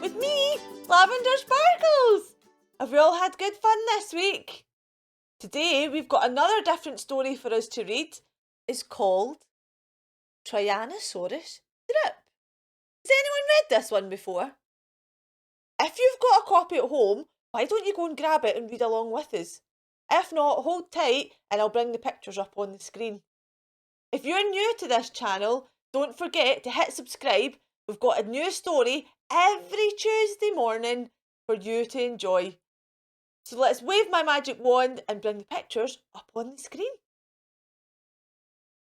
with me, Lavender Sparkles. Have we all had good fun this week? Today we've got another different story for us to read. It's called Tyrannosaurus Drip. Has anyone read this one before? If you've got a copy at home, why don't you go and grab it and read along with us? If not, hold tight and I'll bring the pictures up on the screen. If you're new to this channel, don't forget to hit subscribe. We've got a new story every Tuesday morning for you to enjoy. So let's wave my magic wand and bring the pictures up on the screen.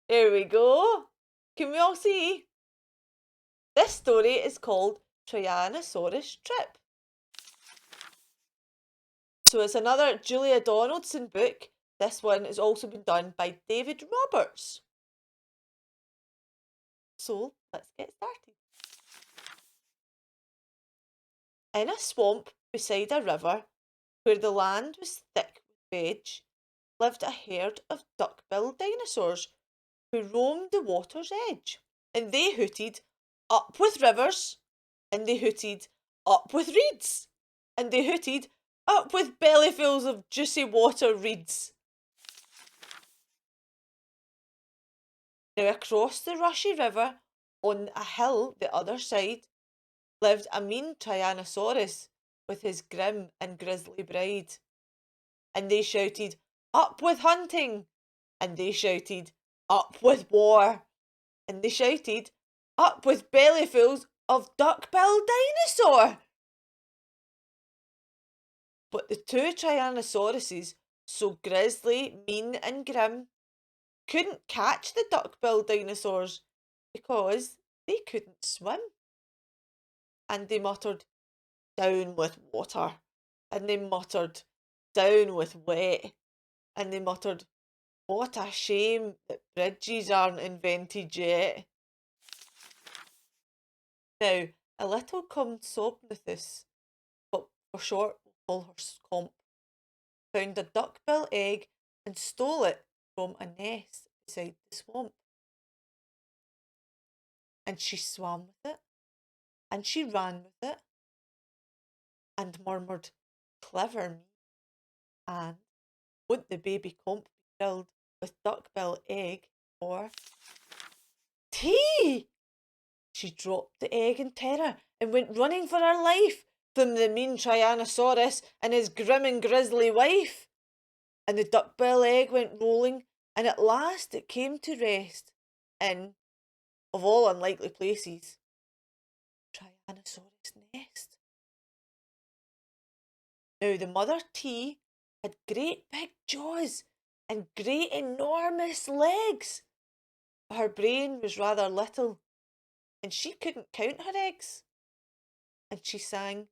There we go. Can we all see? This story is called Tyrannosaurus Drip. So it's another Julia Donaldson book. This one has also been done by David Roberts. So let's get started. In a swamp beside a river, where the land was thick with veg, lived a herd of duck-billed dinosaurs who roamed the water's edge. And they hooted, "Up with rivers!" And they hooted, "Up with reeds!" And they hooted, "Up with bellyfuls of juicy water reeds!" Now across the rushy river, on a hill the other side, lived a mean Tyrannosaurus with his grim and grisly bride. And they shouted, "Up with hunting!" And they shouted, "Up with war!" And they shouted, "Up with bellyfuls of duck-billed dinosaur!" But the two Tyrannosauruses, so grisly, mean and grim, couldn't catch the duck-billed dinosaurs because they couldn't swim. And they muttered, "Down with water." And they muttered, "Down with wet." And they muttered, "What a shame that bridges aren't invented yet." Now, a little Compsognathus, but for short we'll call her Scomp, found a duckbill egg and stole it from a nest beside the swamp. And she swam with it, and she ran with it, and murmured, "Clever me." And won't the baby Comp be filled with duckbill egg or tea? She dropped the egg in terror and went running for her life from the mean Tyrannosaurus and his grim and grisly wife. And the duckbill egg went rolling, and at last it came to rest in, of all unlikely places, Tyrannosaurus' nest. Now the mother T had great big jaws and great enormous legs, but her brain was rather little, and she couldn't count her eggs. And she sang,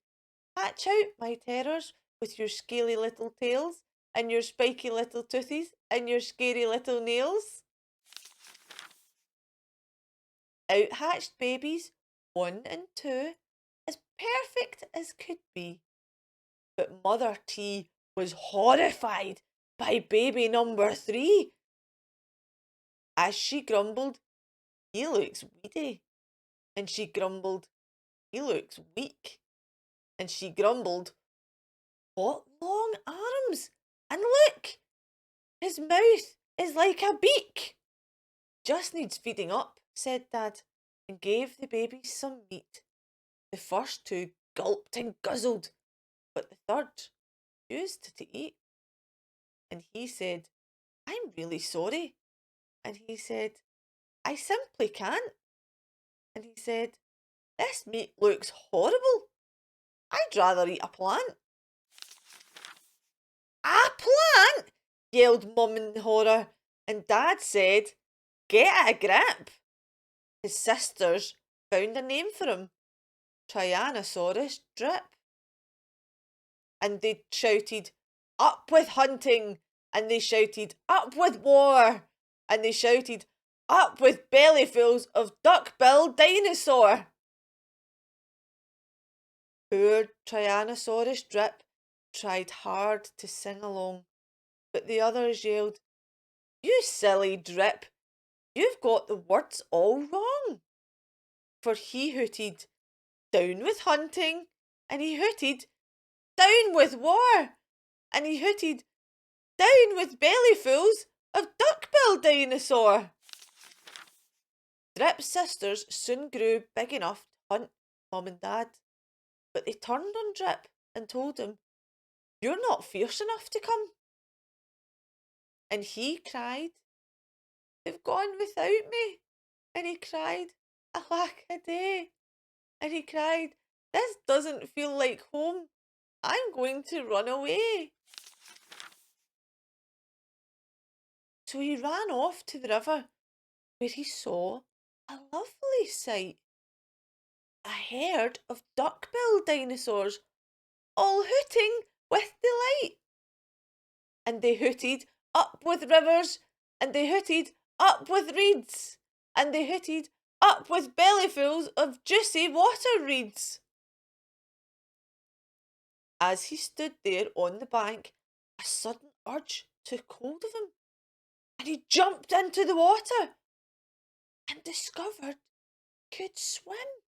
"Hatch out, my terrors, with your scaly little tails, and your spiky little toothies, and your scary little nails." Out hatched babies, 1 and 2, as perfect as could be. But Mother T was horrified by baby number 3. As she grumbled, "He looks weedy." And she grumbled, "He looks weak." And she grumbled, "What long arms! And look, his mouth is like a beak." "Just needs feeding up," said Dad, and gave the babies some meat. The first 2 gulped and guzzled, but the third refused to eat. And he said, "I'm really sorry." And he said, "I simply can't." And he said, "This meat looks horrible. I'd rather eat a plant." "A plant!" yelled Mum in horror, and Dad said, "Get a grip." His sisters found a name for him, Tyrannosaurus Drip. And they shouted, "Up with hunting!" And they shouted, "Up with war!" And they shouted, "Up with bellyfuls of duck-billed dinosaur!" Poor Tyrannosaurus Drip tried hard to sing along, but the others yelled, "You silly Drip, you've got the words all wrong." For he hooted, "Down with hunting!" and he hooted, "Down with war!" And he hooted, "Down with bellyfuls of duck-billed dinosaur!" Drip's sisters soon grew big enough to hunt Mum and Dad, but they turned on Drip and told him, "You're not fierce enough to come." And he cried, "They've gone without me." And he cried, "Alack a day." And he cried, "This doesn't feel like home. I'm going to run away." So he ran off to the river, where he saw a lovely sight. A herd of duck-billed dinosaurs, all hooting with delight. And they hooted up with rivers, and they hooted up with reeds, and they hooted up with bellyfuls of juicy water reeds. As he stood there on the bank, a sudden urge took hold of him, and he jumped into the water and discovered he could swim.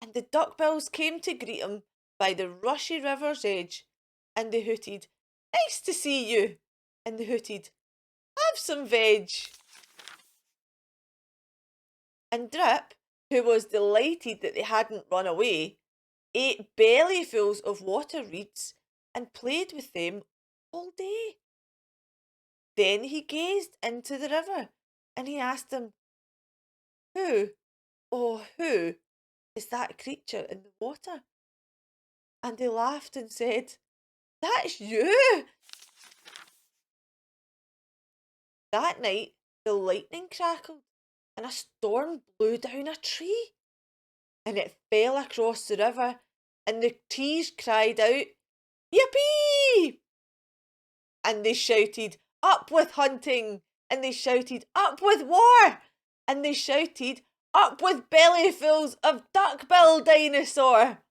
And the duckbills came to greet him by the rushy river's edge, and they hooted, "Nice to see you." And they hooted, "Have some veg." And Drip, who was delighted that they hadn't run away, ate bellyfuls of water reeds and played with them all day. Then he gazed into the river and he asked them, "Who, oh who, is that creature in the water?" And they laughed and said, "That's you." That night the lightning crackled and a storm blew down a tree, and it fell across the river, and the trees cried out, "Yippee!" And they shouted, "Up with hunting!" And they shouted, "Up with war!" And they shouted, "Up with bellyfuls of duck-billed dinosaur!"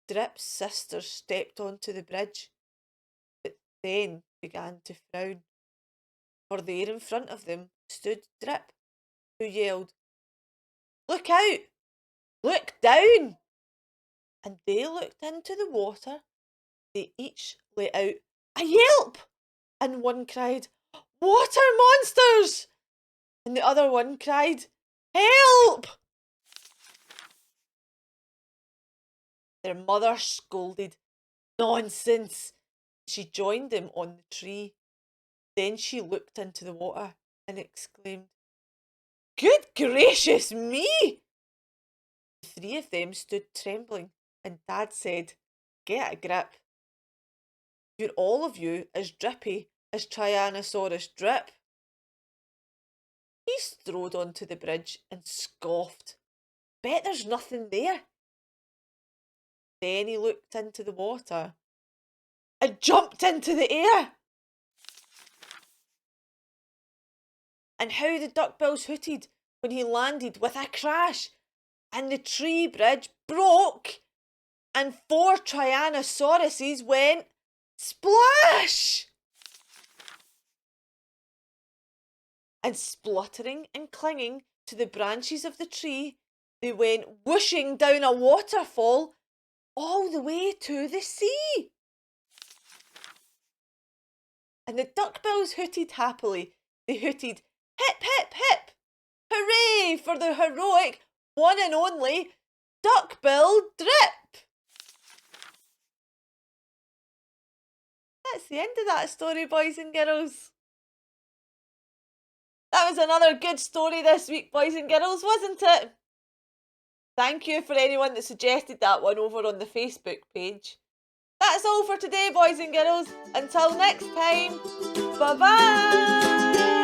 Drip's sisters stepped onto the bridge, but then began to frown, for there in front of them stood Drip, who yelled, "Look out! Look down!" And they looked into the water. They each let out a yelp, and one cried, "Water monsters!" And the other one cried, "Help!" Their mother scolded, "Nonsense!" She joined them on the tree. Then she looked into the water and exclaimed, "Good gracious me!" The three of them stood trembling, and Dad said, "Get a grip. You're all of you as drippy as Tyrannosaurus Drip." He strode onto the bridge and scoffed, "Bet there's nothing there." Then he looked into the water and jumped into the air. And how the duckbills hooted when he landed with a crash, and the tree bridge broke, and 4 Tyrannosauruses went splash! And spluttering and clinging to the branches of the tree, they went whooshing down a waterfall all the way to the sea. And the duckbills hooted happily. They hooted, "Hip, hip, hip! Hooray for the heroic one and only duck-billed Drip!" That's the end of that story, boys and girls. That was another good story this week, boys and girls, wasn't it? Thank you for anyone that suggested that one over on the Facebook page. That's all for today, boys and girls. Until next time, bye-bye!